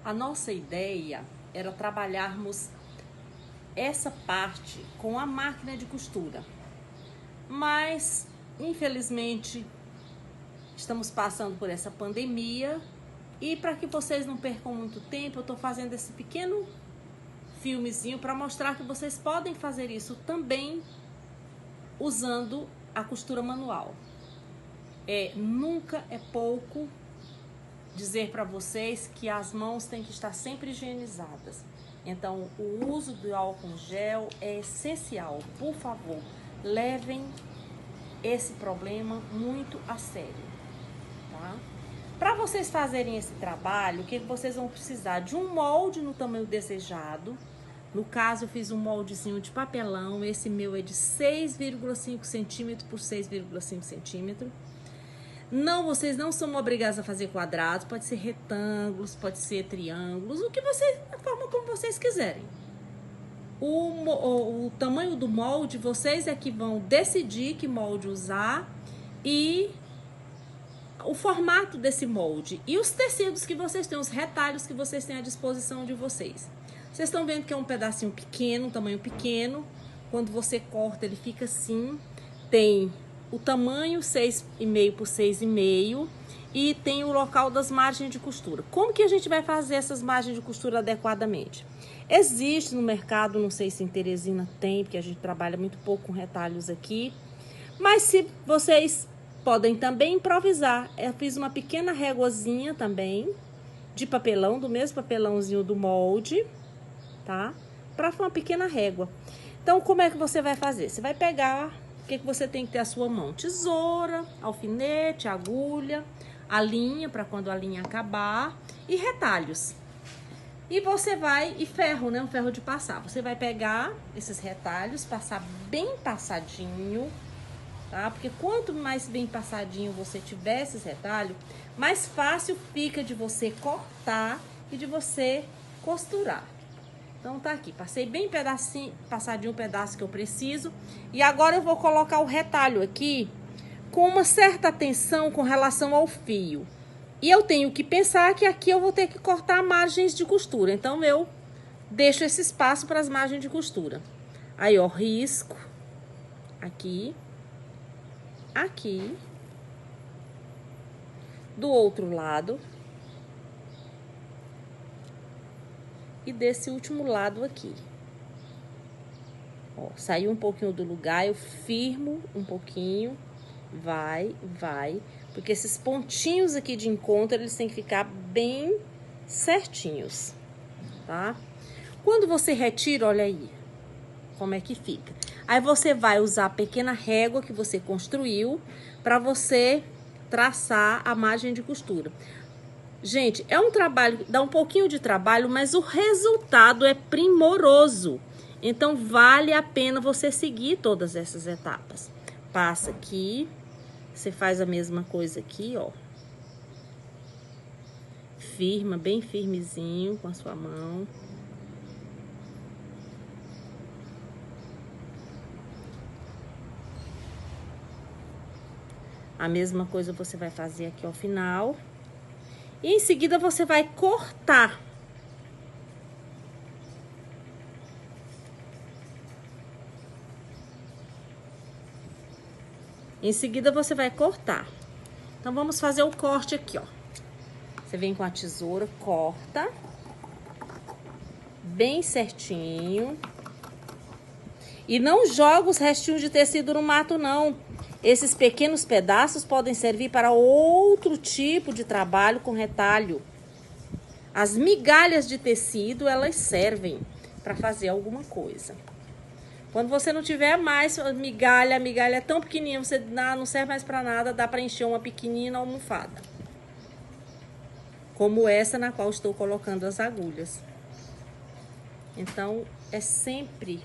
A nossa ideia era trabalharmos essa parte com a máquina de costura, mas infelizmente estamos passando por essa pandemia e para que vocês não percam muito tempo, eu estou fazendo esse pequeno filmezinho para mostrar que vocês podem fazer isso também usando a costura manual. Nunca é pouco dizer para vocês que as mãos têm que estar sempre higienizadas. Então, o uso do álcool gel é essencial. Por favor, levem esse problema muito a sério, tá? Para vocês fazerem esse trabalho, o que vocês vão precisar? De um molde no tamanho desejado. No caso, eu fiz um moldezinho de papelão. Esse meu é de 6,5 centímetros por 6,5 centímetros. Não, vocês não são obrigados a fazer quadrados, pode ser retângulos, pode ser triângulos, a forma como vocês quiserem. O tamanho do molde, vocês é que vão decidir que molde usar e o formato desse molde e os tecidos que vocês têm, os retalhos que vocês têm à disposição de vocês. Vocês estão vendo que é um pedacinho pequeno, um tamanho pequeno. Quando você corta, ele fica assim. Tem o tamanho 6,5 por 6,5 e tem o local das margens de costura. Como que a gente vai fazer essas margens de costura adequadamente? Existe no mercado, não sei se em Teresina tem, porque a gente trabalha muito pouco com retalhos aqui, mas se vocês podem também improvisar. Eu fiz uma pequena réguazinha também de papelão, do mesmo papelãozinho do molde, tá? Para uma pequena régua. Então, como é que você vai fazer? Você vai pegar, o que você tem que ter à sua mão? Tesoura, alfinete, agulha, a linha, para quando a linha acabar, e retalhos. E você vai, e ferro, né? Um ferro de passar. Você vai pegar esses retalhos, passar bem passadinho, tá? Porque quanto mais bem passadinho você tiver esses retalhos, mais fácil fica de você cortar e de você costurar. Então tá aqui, passei bem passadinho o pedaço que eu preciso. E agora eu vou colocar o retalho aqui com uma certa atenção com relação ao fio. E eu tenho que pensar que aqui eu vou ter que cortar margens de costura. Então eu deixo esse espaço para as margens de costura. Aí, ó, risco aqui, aqui, do outro lado. E desse último lado aqui. Ó, saiu um pouquinho do lugar, eu firmo um pouquinho, vai, porque esses pontinhos aqui de encontro, eles têm que ficar bem certinhos, tá? Quando você retira, olha aí, como é que fica. Aí você vai usar a pequena régua que você construiu para você traçar a margem de costura. Gente, é um trabalho, dá um pouquinho de trabalho, mas o resultado é primoroso. Então, vale a pena você seguir todas essas etapas. Passa aqui, você faz a mesma coisa aqui, ó. Firma, bem firmezinho com a sua mão. A mesma coisa você vai fazer aqui ao final. E em seguida você vai cortar. Em seguida você vai cortar. Então vamos fazer o corte aqui, ó. Você vem com a tesoura, corta. Bem certinho. E não joga os restinhos de tecido no mato, não. Esses pequenos pedaços podem servir para outro tipo de trabalho com retalho. As migalhas de tecido, elas servem para fazer alguma coisa. Quando você não tiver mais migalha, a migalha é tão pequenininha, você não serve mais para nada, dá para encher uma pequenina almofada. Como essa na qual estou colocando as agulhas. Então, é sempre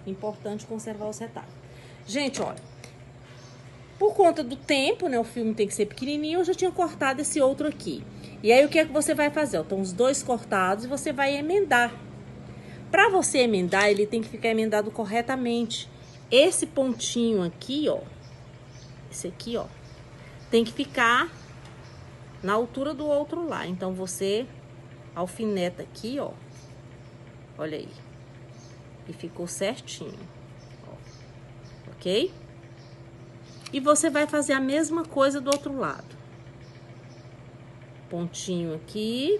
importante conservar os retalhos. Gente, olha, por conta do tempo, né, o filme tem que ser pequenininho, eu já tinha cortado esse outro aqui. E aí, o que é que você vai fazer? Estão os dois cortados e você vai emendar. Para você emendar, ele tem que ficar emendado corretamente. Esse pontinho aqui, ó, esse aqui, ó, tem que ficar na altura do outro lá. Então, você alfineta aqui, ó. Olha aí. E ficou certinho, ó. Ok? E você vai fazer a mesma coisa do outro lado. Pontinho aqui,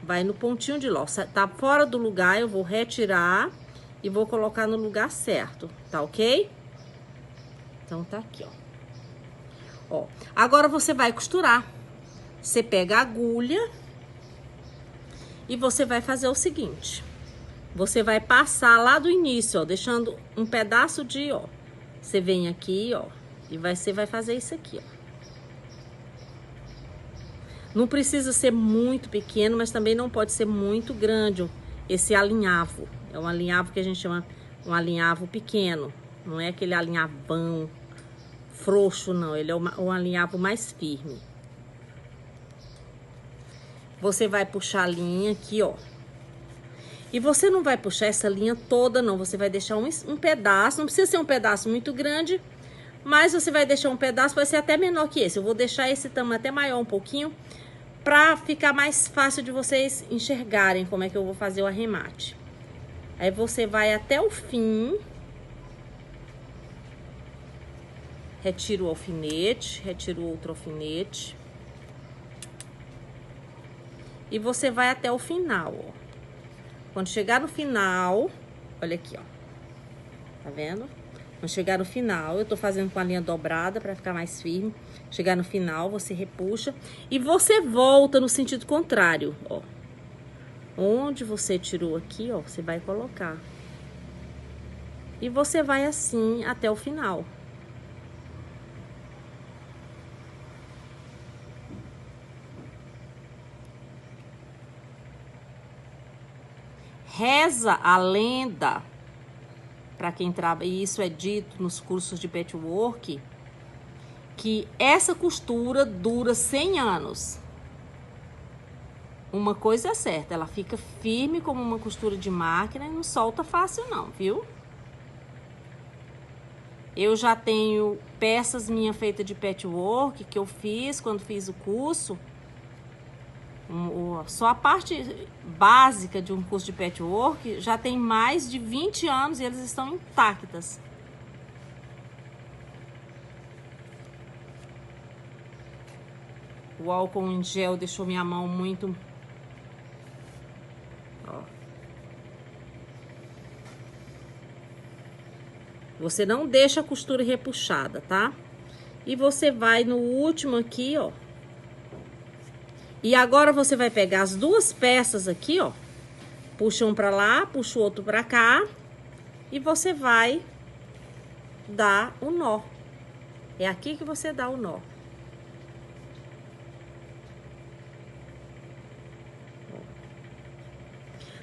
vai no pontinho de ló. Tá fora do lugar, eu vou retirar e vou colocar no lugar certo, tá ok? Então, tá aqui, ó. Ó, agora você vai costurar. Você pega a agulha e você vai fazer o seguinte. Você vai passar lá do início, ó, deixando um pedaço de, ó. Você vem aqui, ó, e você vai fazer isso aqui, ó. Não precisa ser muito pequeno, mas também não pode ser muito grande esse alinhavo. É um alinhavo que a gente chama um alinhavo pequeno. Não é aquele alinhavão frouxo, não. Ele é um alinhavo mais firme. Você vai puxar a linha aqui, ó. E você não vai puxar essa linha toda, não. Você vai deixar um pedaço. Não precisa ser um pedaço muito grande, mas você vai deixar um pedaço, vai ser até menor que esse. Eu vou deixar esse tamanho até maior um pouquinho, pra ficar mais fácil de vocês enxergarem como é que eu vou fazer o arremate. Aí você vai até o fim. Retira o alfinete, retira o outro alfinete. E você vai até o final, ó. Quando chegar no final, olha aqui, ó. Tá vendo? Quando chegar no final, eu tô fazendo com a linha dobrada pra ficar mais firme. Chegar no final, você repuxa e você volta no sentido contrário, ó. Onde você tirou aqui, ó, você vai colocar. E você vai assim até o final. Reza a lenda, para quem trabalha, e isso é dito nos cursos de patchwork, que essa costura dura 100 anos. Uma coisa é certa, ela fica firme como uma costura de máquina e não solta fácil não, viu? Eu já tenho peças minhas feitas de patchwork que eu fiz quando fiz o curso. Só a parte básica de um curso de patchwork já tem mais de 20 anos e eles estão intactas. O álcool em gel deixou minha mão muito... Ó. Você não deixa a costura repuxada, tá? E você vai no último aqui, ó. E agora você vai pegar as duas peças aqui, ó. Puxa um pra lá, puxa o outro pra cá. E você vai dar o nó. É aqui que você dá o nó.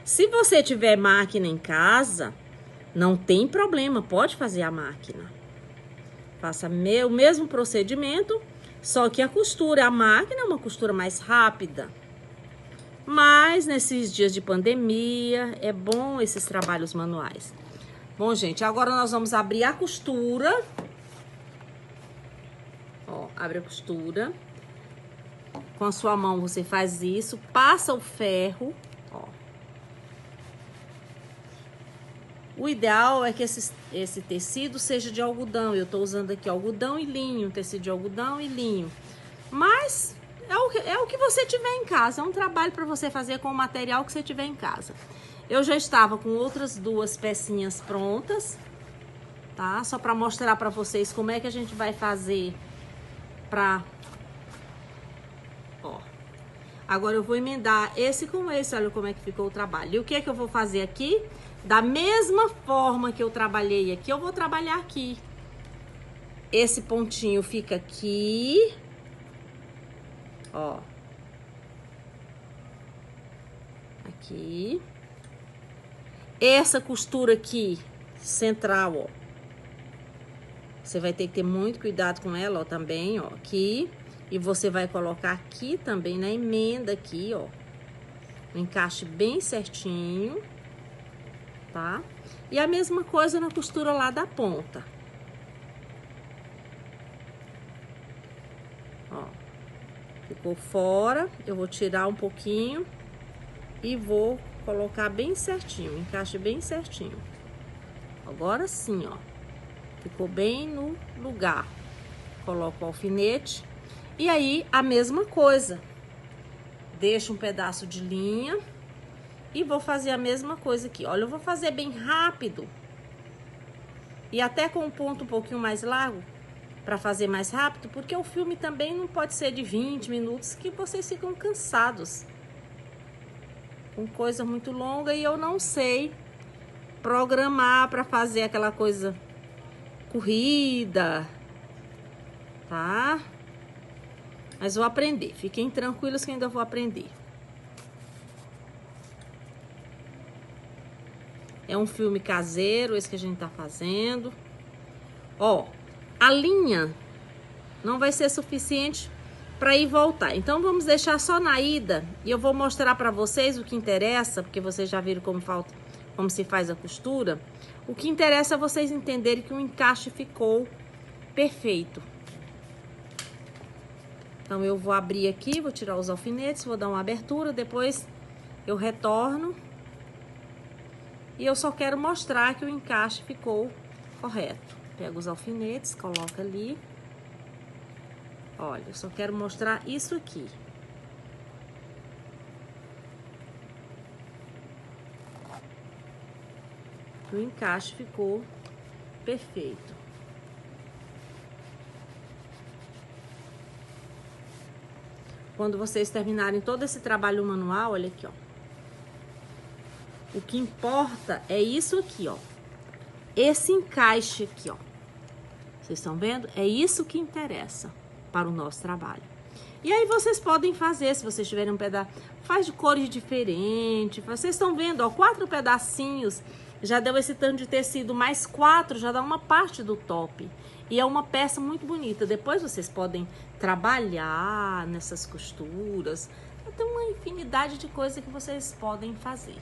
Se você tiver máquina em casa, não tem problema, pode fazer a máquina. Faça o mesmo procedimento, só que a costura, a máquina é uma costura mais rápida. Mas nesses dias de pandemia, é bom esses trabalhos manuais. Bom, gente, agora nós vamos abrir a costura. Ó, abre a costura. Com a sua mão você faz isso, passa o ferro, ó. O ideal é que esse tecido seja de algodão. Eu tô usando aqui algodão e linho, tecido de algodão e linho. Mas é o que você tiver em casa. É um trabalho para você fazer com o material que você tiver em casa. Eu já estava com outras duas pecinhas prontas, tá? Só para mostrar para vocês como é que a gente vai fazer pra... Ó. Agora eu vou emendar esse com esse, olha como é que ficou o trabalho. E o que é que eu vou fazer aqui? Da mesma forma que eu trabalhei aqui, eu vou trabalhar aqui. Esse pontinho fica aqui. Ó. Aqui. Essa costura aqui, central, ó. Você vai ter que ter muito cuidado com ela, ó, também, ó. Aqui. E você vai colocar aqui também, na emenda aqui, ó. Um encaixe bem certinho. Tá? E a mesma coisa na costura lá da ponta. Ó. Ficou fora. Eu vou tirar um pouquinho. e vou colocar bem certinho, encaixe bem certinho. Agora sim, ó, ficou bem no lugar. Coloco o alfinete e aí a mesma coisa. Deixo um pedaço de linha e vou fazer a mesma coisa aqui. Olha, eu vou fazer bem rápido e até com um ponto um pouquinho mais largo para fazer mais rápido, porque o filme também não pode ser de 20 minutos que vocês ficam cansados com coisa muito longa e eu não sei programar para fazer aquela coisa corrida, tá? Mas vou aprender, fiquem tranquilos que ainda vou aprender. É um filme caseiro, esse que a gente tá fazendo. Ó, a linha não vai ser suficiente para ir e voltar. Então, vamos deixar só na ida e eu vou mostrar para vocês o que interessa, porque vocês já viram como se faz a costura. O que interessa é vocês entenderem que o encaixe ficou perfeito. Então, eu vou abrir aqui, vou tirar os alfinetes, vou dar uma abertura, depois eu retorno. E eu só quero mostrar que o encaixe ficou correto. Pego os alfinetes, coloco ali. Olha, eu só quero mostrar isso aqui. O encaixe ficou perfeito. Quando vocês terminarem todo esse trabalho manual, olha aqui, ó. O que importa é isso aqui, ó. Esse encaixe aqui, ó. Vocês estão vendo? É isso que interessa para o nosso trabalho. E aí vocês podem fazer, se vocês tiverem um pedaço, faz de cores diferentes. Vocês estão vendo, ó, 4 pedacinhos, já deu esse tanto de tecido, mais 4 já dá uma parte do top. E é uma peça muito bonita. Depois vocês podem trabalhar nessas costuras. Tem uma infinidade de coisas que vocês podem fazer.